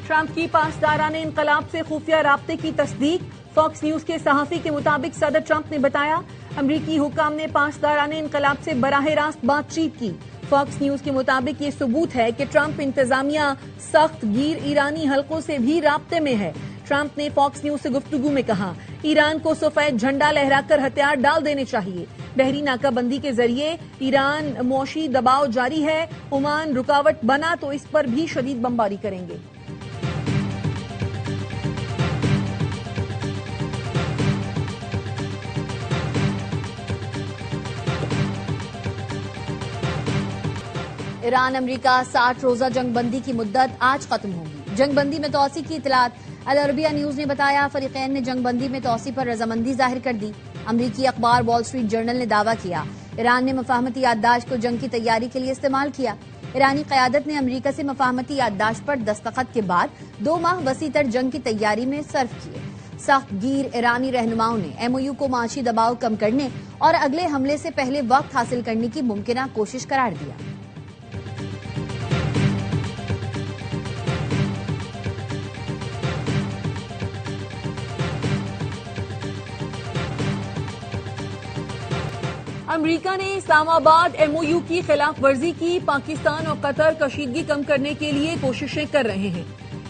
Trump की पासदाराने इनकलाब से खुफिया राब्ते की तस्दीक। फॉक्स न्यूज के सहाफी के मुताबिक सदर ट्रंप ने बताया अमरीकी हुकाम ने पासदाराने इनकलाब से बराह रास्त बातचीत की। फॉक्स न्यूज के मुताबिक ये सबूत है कि ट्रंप इंतजामिया सख्त गिर ईरानी हलकों से भी राब्ते में है। ट्रंप ने फॉक्स न्यूज से गुफ्तगू में कहा ईरान को सफेद झंडा लहराकर हथियार डाल देने चाहिए। बहरी नाकाबंदी के जरिए ईरान मौशी दबाव जारी है। ओमान रुकावट बना तो इस पर भी शदीद बमबारी करेंगे। ईरान अमरीका 60 रोजा जंगबंदी की मुद्दत आज खत्म होगी। जंगबंदी में तोसी की इतलात अल अरबिया न्यूज ने बताया फरीकैन ने जंगबंदी में तोसी पर रजामंदी जाहिर कर दी। अमरीकी अखबार वॉल स्ट्रीट जर्नल ने दावा किया ईरान ने मफाहमती याददाश्त को जंग की तैयारी के लिए इस्तेमाल किया। ईरानी क़यादत ने अमरीका से मफाहमती याददाश्त पर दस्तखत के बाद 2 माह वसी तर जंग की तैयारी में सर्फ किए। सख्त गिर ईरानी रहनुमाओं ने MOU को माशी दबाव कम करने और अगले हमले से पहले वक्त हासिल करने की मुमकिना कोशिश करार दिया। अमरीका ने इस्लामाबाद MOU की खिलाफ वर्जी की। पाकिस्तान और कतर कशीदगी कम करने के लिए कोशिशें कर रहे हैं।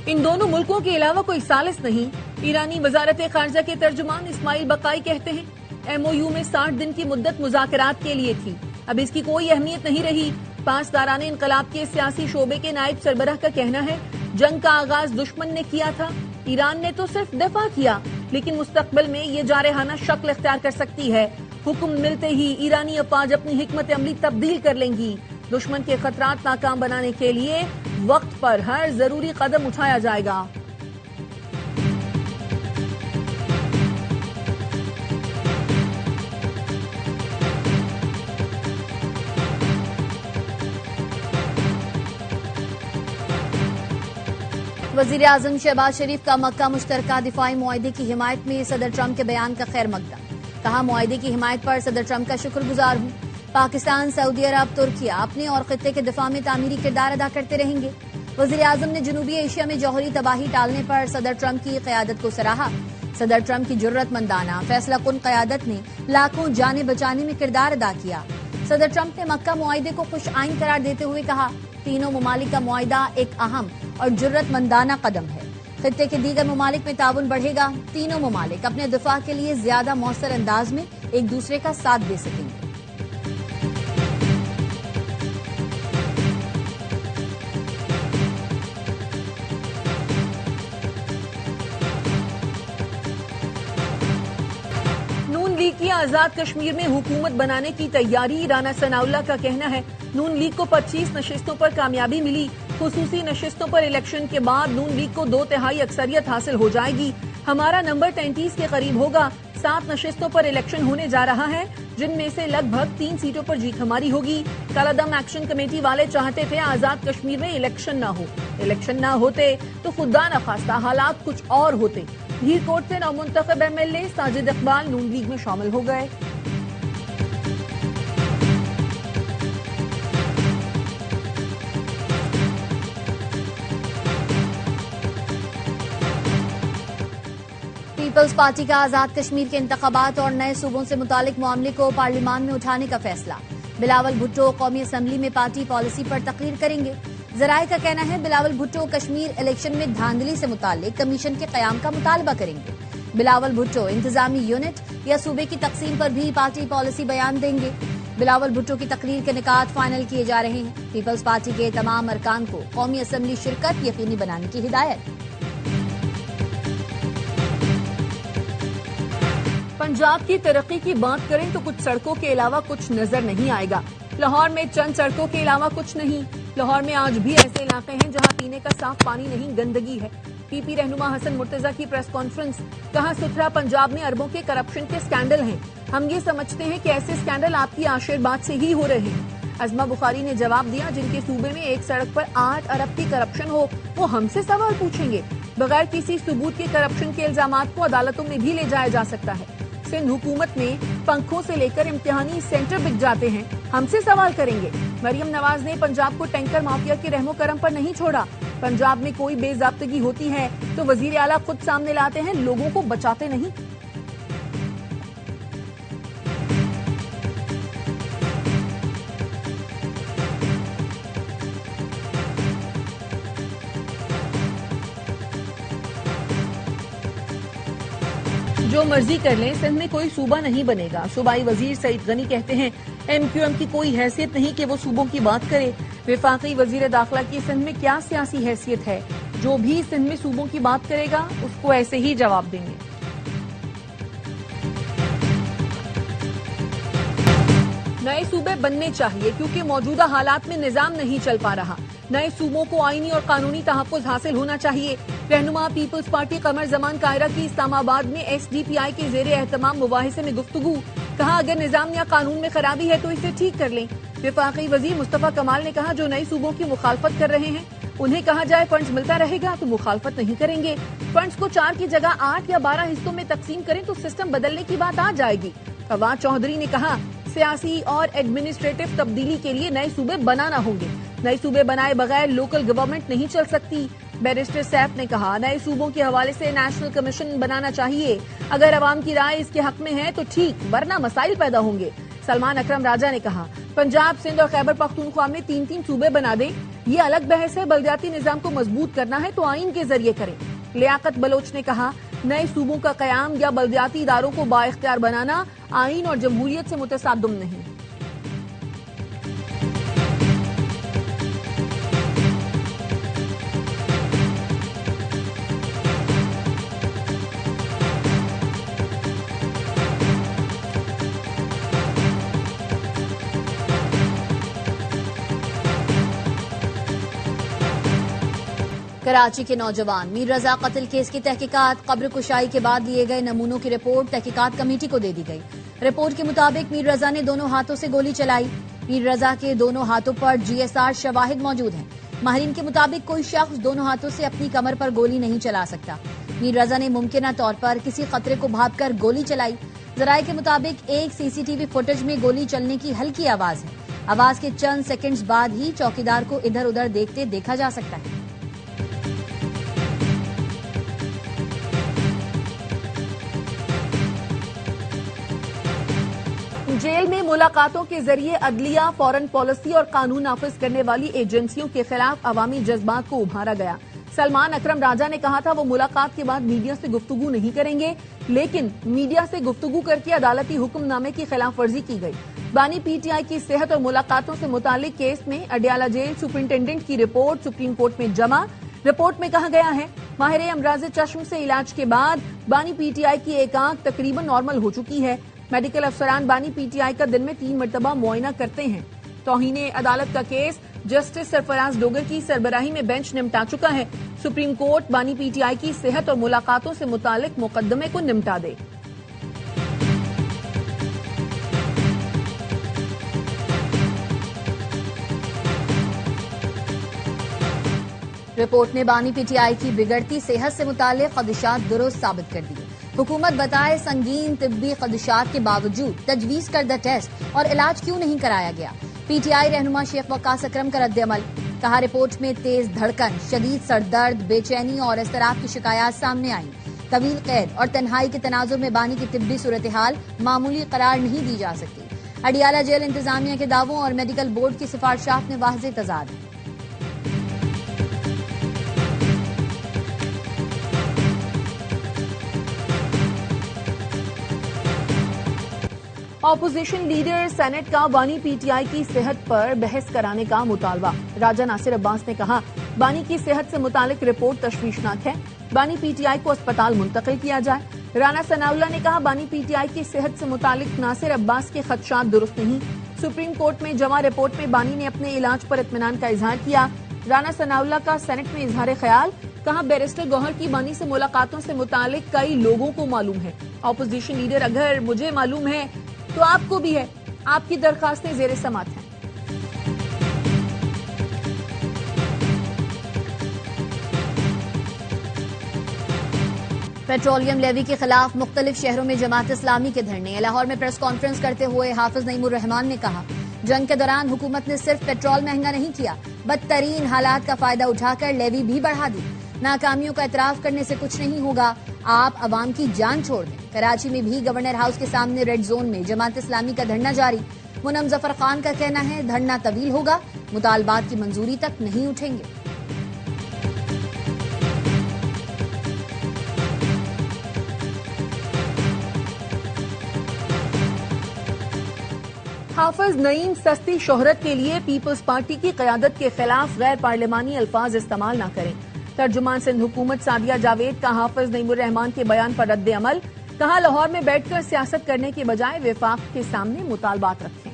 इन दोनों मुल्कों के अलावा कोई सालिस नहीं। ईरानी वजारत खारजा के तर्जुमान इस्माइल बकाई कहते हैं MOU में 60 दिन की मुद्दत मुज़ाकरात के लिए थी, अब इसकी कोई अहमियत नहीं रही। पासदाराने इनकलाब के सियासी शोबे के नायब सरबराह का कहना है जंग का आगाज दुश्मन ने किया था, ईरान ने तो सिर्फ दफा किया, लेकिन मुस्तकबिल में ये जारहाना शक्ल इख्तियार कर सकती है। हुक्म मिलते ही ईरानी अफवाज अपनी हिकमत अमली तब्दील कर लेंगी। दुश्मन के खतरात नाकाम बनाने के लिए वक्त पर हर जरूरी कदम उठाया जाएगा। वजीर आजम शहबाज शरीफ का मक्का मुश्तरका दिफाई मुआहदे की हिमायत में सदर ट्रंप के बयान का खैर मकदम। कहा मुआहदे की हिमायत पर सदर ट्रंप का शुक्रगुजार हूं। पाकिस्तान, सऊदी अरब, तुर्किया अपने और खित्ते के दिफा में तामीरी किरदार अदा करते रहेंगे। वजीर आजम ने जनूबी एशिया में जौहरी तबाही टालने पर सदर ट्रंप की क़यादत को सराहा। सदर ट्रंप की जुर्रतमंदाना फैसला कुन क़यादत ने लाखों जानें बचाने में किरदार अदा किया। सदर ट्रंप ने मक्का मुआहदे को खुश आइन करार देते हुए कहा तीनों ममालिक का मुआहदा एक अहम और जुर्रतमंदाना कदम है। खित्ते के दीगर ममालिक में ताउन बढ़ेगा। तीनों ममालिक अपने दिफा के लिए ज्यादा मौसर अंदाज में एक दूसरे का साथ दे सकेंगे। नून लीग की आजाद कश्मीर में हुकूमत बनाने की तैयारी। राना सनाउल्लाह का कहना है नून लीग को 25 नशिस्तों पर कामयाबी मिली। खुसूसी नशिस्तों पर इलेक्शन के बाद नून लीग को 2/3 अक्सरियत हासिल हो जाएगी। हमारा नंबर 33 के करीब होगा। 7 नशिस्तों पर इलेक्शन होने जा रहा है, जिनमें से लगभग 3 सीटों पर जीत हमारी होगी। कालादम एक्शन कमेटी वाले चाहते थे आजाद कश्मीर में इलेक्शन ना हो। इलेक्शन ना होते तो खुदा न खास्ता हालात कुछ और होते। धीरकोट से नवमुंतखब MLA साजिद इकबाल नून लीग में शामिल हो गए। पीपल्स पार्टी का आजाद कश्मीर के इंतखाबात और नए सूबों से मुतालिक मामले को पार्लियामान में उठाने का फैसला। बिलावल भुट्टो कौमी असम्बली में पार्टी पॉलिसी पर तकरीर करेंगे। जराये का कहना है बिलावल भुट्टो कश्मीर इलेक्शन में धांधली से मुतालिक कमीशन के कयाम का मुतालबा करेंगे। बिलावल भुट्टो इंतजामी यूनिट या सूबे की तकसीम पर भी पार्टी पॉलिसी बयान देंगे। बिलावल भुट्टो की तकरीर के निकात फाइनल किए जा रहे हैं। पीपल्स पार्टी के तमाम अरकान को कौमी असम्बली शिरकत यकीनी बनाने की हिदायत। पंजाब की तरक्की की बात करें तो कुछ सड़कों के अलावा कुछ नजर नहीं आएगा। लाहौर में चंद सड़कों के अलावा कुछ नहीं। लाहौर में आज भी ऐसे इलाके हैं जहां पीने का साफ पानी नहीं, गंदगी है। PP रहनुमा हसन मुर्तजा की प्रेस कॉन्फ्रेंस। कहा सुथरा पंजाब में अरबों के करप्शन के स्कैंडल हैं। हम ये समझते हैं कि ऐसे स्कैंडल आपकी आशीर्वाद से ही हो रहे हैं। अजमा बुखारी ने जवाब दिया जिनके सूबे में एक सड़क पर 8 अरब की करप्शन हो वो हमसे सवाल पूछेंगे। बगैर किसी सबूत के करप्शन के इल्जामात को अदालतों में भी ले जाया जा सकता है। सिंध हुकूमत में पंखों से लेकर इम्तिहानी सेंटर बिक जाते हैं, हमसे सवाल करेंगे। मरियम नवाज ने पंजाब को टैंकर माफिया के रहमो करम पर नहीं छोड़ा। पंजाब में कोई बेजाब्तगी होती है तो वजीर आला खुद सामने लाते हैं, लोगों को बचाते नहीं। जो मर्जी कर लें, सिंध में कोई सूबा नहीं बनेगा। सूबाई वजीर सईद गनी कहते हैं MQM की कोई हैसियत नहीं कि वो सूबों की बात करे। वफाकी वजीर दाखिला की सिंध में क्या सियासी हैसियत है, जो भी सिंध में सूबों की बात करेगा उसको ऐसे ही जवाब देंगे। नए सूबे बनने चाहिए क्योंकि मौजूदा हालात में निजाम नहीं चल पा रहा। नए सूबों को आईनी और कानूनी तहफ्फुज हासिल होना चाहिए। रहनुमा पीपल्स पार्टी कमर जमान कायरा की इस्लामाबाद में SDPI के जेर एहतमाम मुबाहिसे में गुफ्तगू। कहा अगर निजाम या कानून में खराबी है तो इसे ठीक कर लें। वफाकी वजीर मुस्तफा कमाल ने कहा जो नए सूबों की मुखालफत कर रहे हैं उन्हें कहा जाए फंड्स मिलता रहेगा तो मुखालफत नहीं करेंगे। फंड्स को 4 की जगह 8 या 12 हिस्सों में तकसीम करें तो सिस्टम बदलने की बात आ जाएगी। फवाद चौधरी ने कहा सियासी और एडमिनिस्ट्रेटिव तब्दीली के लिए नए सूबे बनाना होंगे। नए सूबे बनाए बगैर लोकल गवर्नमेंट नहीं चल सकती। बैरिस्टर सैफ ने कहा नए सूबों के हवाले से नेशनल कमीशन बनाना चाहिए। अगर अवाम की राय इसके हक में है तो ठीक, वरना मसाइल पैदा होंगे। सलमान अकरम राजा ने कहा पंजाब, सिंध और खैबर पख्तूनख्वा में 3-3 सूबे बना दें, ये अलग बहस है। बलदियाती निजाम को मजबूत करना है तो आइन के जरिए करें। लियाकत बलोच ने कहा नए सूबों का कयाम या बलदियाती इदारों को बाइख्तियार बनाना आइन और जमहूरियत से मुतसादम नहीं। कराची के नौजवान मीर रजा कत्ल केस की तहकीकात, कब्र कुशाई के बाद लिए गए नमूनों की रिपोर्ट तहकीकात कमेटी को दे दी गई। रिपोर्ट के मुताबिक मीर रजा ने दोनों हाथों से गोली चलाई। मीर रजा के दोनों हाथों पर GSR शवाहिद मौजूद हैं। माहिरीन के मुताबिक कोई शख्स दोनों हाथों से अपनी कमर पर गोली नहीं चला सकता। मीर रजा ने मुमकिन तौर पर किसी खतरे को भांपकर गोली चलाई। जराये के मुताबिक एक CCTV फुटेज में गोली चलने की हल्की आवाज है। आवाज के चंद सेकंड्स बाद ही चौकीदार को इधर उधर देखते देखा जा सकता है। जेल में मुलाकातों के जरिए अदलिया, फॉरेन पॉलिसी और कानून नाफिज करने वाली एजेंसियों के खिलाफ अवामी जज्बात को उभारा गया। सलमान अकरम राजा ने कहा था वो मुलाकात के बाद मीडिया से गुफ्तगू नहीं करेंगे, लेकिन मीडिया से गुफ्तगू करके अदालती हुक्मनामे की खिलाफ वर्जी की गई। बानी PTI की सेहत और मुलाकातों से मुतालिक केस में अडियाला जेल सुपरिंटेंडेंट की रिपोर्ट सुप्रीम कोर्ट में जमा। रिपोर्ट में कहा गया है माहिर अमराज चश्म से इलाज के बाद बानी PTI की एक आंख तकरीबन नॉर्मल हो चुकी है। मेडिकल अफसरान बानी PTI का दिन में 3 मरतबा मुआयना करते हैं। तौहीने अदालत का केस जस्टिस सरफराज डोगर की सरबराही में बेंच निपटा चुका है। सुप्रीम कोर्ट बानी PTI की सेहत और मुलाकातों से मुतालिक मुकदमे को निपटा दे। रिपोर्ट ने बानी PTI की बिगड़ती सेहत से मुतालिक खदशात दुरुस्त साबित कर दिए। हुकूमत बताए संगीन तिब्बी खदशात के बावजूद तजवीज करदा टेस्ट और इलाज क्यों नहीं कराया गया। PTI रहनुमा शेख वकास अकरम का रद्द-ए-अमल। कहा रिपोर्ट में तेज धड़कन, शदीद सरदर्द, बेचैनी और इज़्तिराब की शिकायत सामने आई। तवील कैद और तन्हाई के तनाजुर में बानी की तिब्बी सूरत हाल मामूली करार नहीं दी जा सकती। अडियाला जेल इंतजामिया के दावों और मेडिकल बोर्ड की सिफारिशात में वाज़ेह तज़ाद है। ऑपोजिशन लीडर सेनेट का बानी PTI की सेहत पर बहस कराने का मुतालबा। राजा नासिर अब्बास ने कहा बानी की सेहत से मुतालिक रिपोर्ट तशवीशनाक है, बानी PTI को अस्पताल मुंतकिल किया जाए। राना सनाउल्लाह ने कहा बानी PTI की सेहत से मुतालिक नासिर अब्बास के खदशात दुरुस्त नहीं। सुप्रीम कोर्ट में जमा रिपोर्ट में बानी ने अपने इलाज पर इत्मीनान का इजहार किया। राना सनाउल्लाह का सेनेट में इजहार ख्याल। कहा बैरिस्टर गौहर की बानी से मुलाकातों से मुतालिक कई लोगों को मालूम है। ऑपोजिशन लीडर अगर मुझे मालूम है तो आपको भी है। आपकी दरखास्तें जेर समात हैं। पेट्रोलियम लेवी के खिलाफ मुख्तलिफ शहरों में जमात इस्लामी के धरने। लाहौर में प्रेस कॉन्फ्रेंस करते हुए हाफिज नईमुर रहमान ने कहा जंग के दौरान हुकूमत ने सिर्फ पेट्रोल महंगा नहीं किया, बदतरीन हालात का फायदा उठाकर लेवी भी बढ़ा दी। नाकामियों का एतराफ करने से कुछ नहीं होगा, आप अवाम की जान छोड़ दें। कराची में भी गवर्नर हाउस के सामने रेड जोन में जमात इस्लामी का धरना जारी। मुनम जफर खान का कहना है धरना तवील होगा, मुतालबात की मंजूरी तक नहीं उठेंगे। हाफिज नईम सस्ती शोहरत के लिए पीपल्स पार्टी की क़यादत के खिलाफ गैर पार्लिमानी अल्फाज इस्तेमाल न करें। तर्जुमान सिंध हुकूमत सादिया जावेद का हाफिज नईमुर रहमान के बयान पर रद्द अमल। कहा लाहौर में बैठकर सियासत करने के बजाय विफाक के सामने मुतालबात रखें।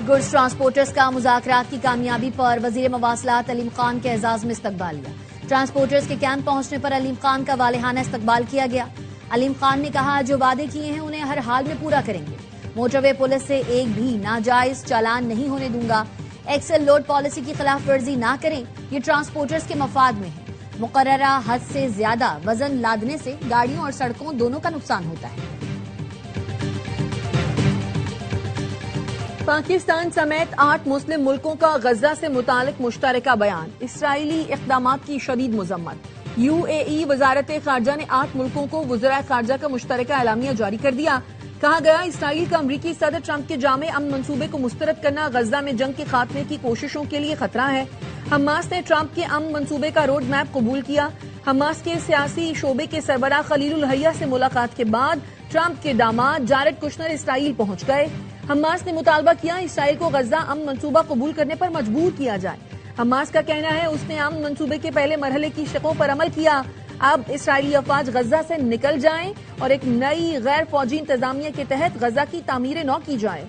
गुड्स ट्रांसपोर्टर्स का मुज़ाकरात की कामयाबी पर वजीर मवासलात अलीम खान के एजाज में इस्तकबाल लिया। ट्रांसपोर्टर्स के कैंप पहुंचने पर अलीम खान का वालेहाना इस्तकबाल किया गया। अलीम खान ने कहा जो वादे किए हैं उन्हें हर हाल में पूरा करेंगे। मोटरवे पुलिस से एक भी नाजायज चालान नहीं होने दूंगा। एक्सेल लोड पॉलिसी की खिलाफ वर्जी ना करें, ये ट्रांसपोर्टर्स के मफाद में है। मुकर्ररा हद से ज्यादा वजन लादने से गाड़ियों और सड़कों दोनों का नुकसान होता है। पाकिस्तान समेत 8 मुस्लिम मुल्कों का गजा से मुतालिक मुश्तरका बयान। इसराइली इक़दामात की शदीद मुज़म्मत। UAE वजारत खारजा ने 8 मुल्कों को वज़राए खारजा का मुश्तरका एलामिया जारी कर दिया। कहा गया इसराइल का अमरीकी सदर ट्रंप के जामे अमन मंसूबे को मुस्तरद करना गजा में जंग के खात्मे की कोशिशों के लिए खतरा है। हमास ने ट्रंप के अमन मंसूबे का रोड मैप कबूल किया। हमास के सियासी शोबे के सरबराह खलीलुल हैया से मुलाकात के बाद ट्रंप के दामाद जारेड कुशनर इसराइल पहुंच गए। हमास ने मुतालबा किया इसराइल को गजा अमन मंसूबा कबूल करने पर मजबूर किया जाए। हमास का कहना है उसने अमन मंसूबे के पहले मरहले की शकों पर अमल किया। अब इसराइली अफवाज गजा से निकल जाएं और एक नई गैर फौजी इंतजामिया के तहत गजा की तामीर नौ की जाए।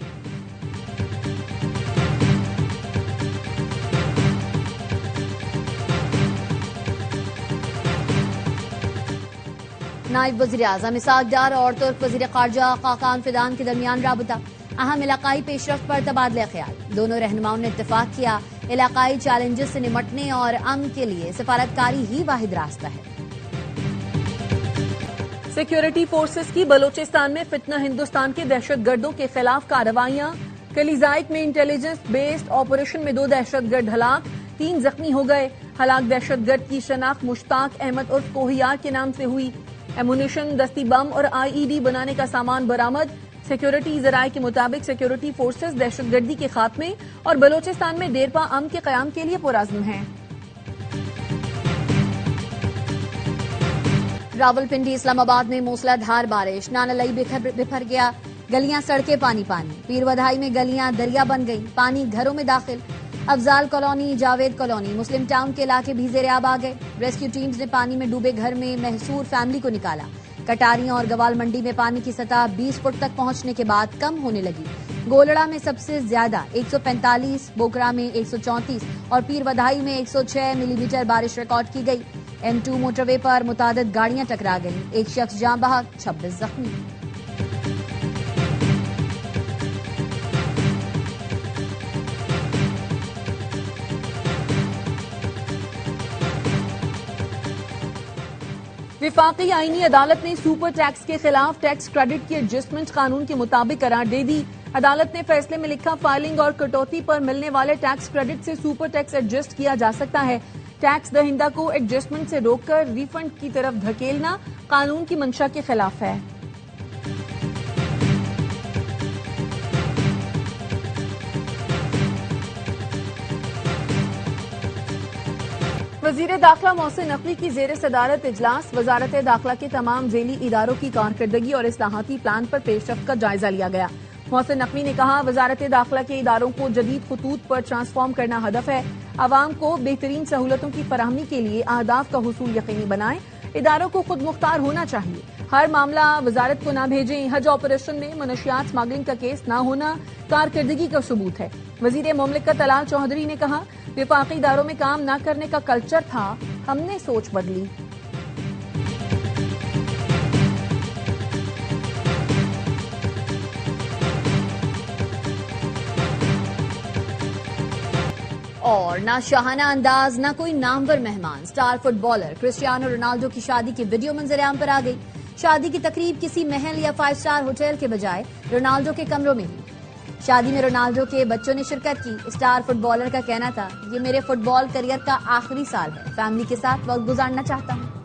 नायब वज़ीर आज़म इसहाक डार और तुर्क वज़ीर ख़ारजा खाकान फिदान के दरमियान राबता। अहम इलाकाई पेशरफ्त पर तबादला ख्याल। दोनों रहनुमाओं ने इत्तेफाक किया इलाकाई चैलेंजेस से निमटने और अमन के लिए सफारतकारी ही वाहिद रास्ता है। सिक्योरिटी फोर्सेस की बलोचिस्तान में फितना हिंदुस्तान के दहशतगर्दों के खिलाफ कार्रवाइयां। कलीजाइक में इंटेलिजेंस बेस्ड ऑपरेशन में 2 दहशतगर्द हलाक, 3 जख्मी हो गए। हलाक दहशतगर्द की शनाख्त मुश्ताक अहमद उर्फ कोहियार के नाम से हुई। एमुनेशन, दस्ती बम और IED बनाने का सामान बरामद। सिक्योरिटी जराये के मुताबिक सिक्योरिटी फोर्सेस दहशतगर्दी के खात्मे और बलोचिस्तान में देरपा अमन के कयाम के लिए पुरअज़्म हैं। रावलपिंडी इस्लामाबाद में मूसलाधार बारिश, नानलई बिखर गया, गलियां सड़कें पानी पानी। पीरवधाई में गलियां दरिया बन गई, पानी घरों में दाखिल। अफजाल कॉलोनी, जावेद कॉलोनी, मुस्लिम टाउन के इलाके भी ज़ेर-ए-आब आ गए। रेस्क्यू टीम्स ने पानी में डूबे घर में महसूर फैमिली को निकाला। कटारियां और गवाल मंडी में पानी की सतह 20 फुट तक पहुंचने के बाद कम होने लगी। गोलड़ा में सबसे ज्यादा 145, बोकरा में 134 और पीरवधाई में 106 मिलीमीटर बारिश रिकॉर्ड की गई। M2 मोटरवे पर मुतादिद गाड़ियां टकरा गईं, एक शख्स जान बहक, 26 जख्मी। विफाकी आईनी अदालत ने सुपर टैक्स के खिलाफ टैक्स क्रेडिट की एडजस्टमेंट कानून के मुताबिक करार दे दी। अदालत ने फैसले में लिखा फाइलिंग और कटौती पर मिलने वाले टैक्स क्रेडिट से सुपर टैक्स एडजस्ट किया जा सकता है। टैक्स दहिंदा को एडजस्टमेंट से रोककर रिफंड की तरफ धकेलना कानून की मंशा के खिलाफ है। वजीर दाखिला मोहसिन नकवी की जेर सदारत इजलास। वजारत दाखिला के तमाम जेली इदारों की कारकर्दगी और इस्लाहाती प्लान पर पेशरफ्त का जायजा लिया गया। मोहसिन नकवी ने कहा वजारत दाखिला के इदारों को जदीद खतूत पर ट्रांसफॉर्म करना हदफ है। आवाम को बेहतरीन सहूलतों की फराहमी के लिए अहदाफ का हुसूल यकीनी बनाएं। इदारों को खुद मुख्तार होना चाहिए। हर मामला वजारत को न भेजें। हज ऑपरेशन में मनशियात स्मगलिंग का केस न होना कारकर्दगी का सबूत है। वजीर मुमलिकत अलाल चौधरी ने कहा विफाकी इदारों में काम न करने का कल्चर था, हमने सोच बदली। और ना शाहाना अंदाज, ना कोई नामवर मेहमान। स्टार फुटबॉलर क्रिस्टियानो रोनाल्डो की शादी की वीडियो मंजर-ए-आम पर आ गई। शादी की तकरीब किसी महल या 5 स्टार होटल के बजाय रोनाल्डो के कमरों में हुई। शादी में रोनाल्डो के बच्चों ने शिरकत की। स्टार फुटबॉलर का कहना था, ये मेरे फुटबॉल करियर का आखिरी साल है, फैमिली के साथ वक्त गुजारना चाहता हूं।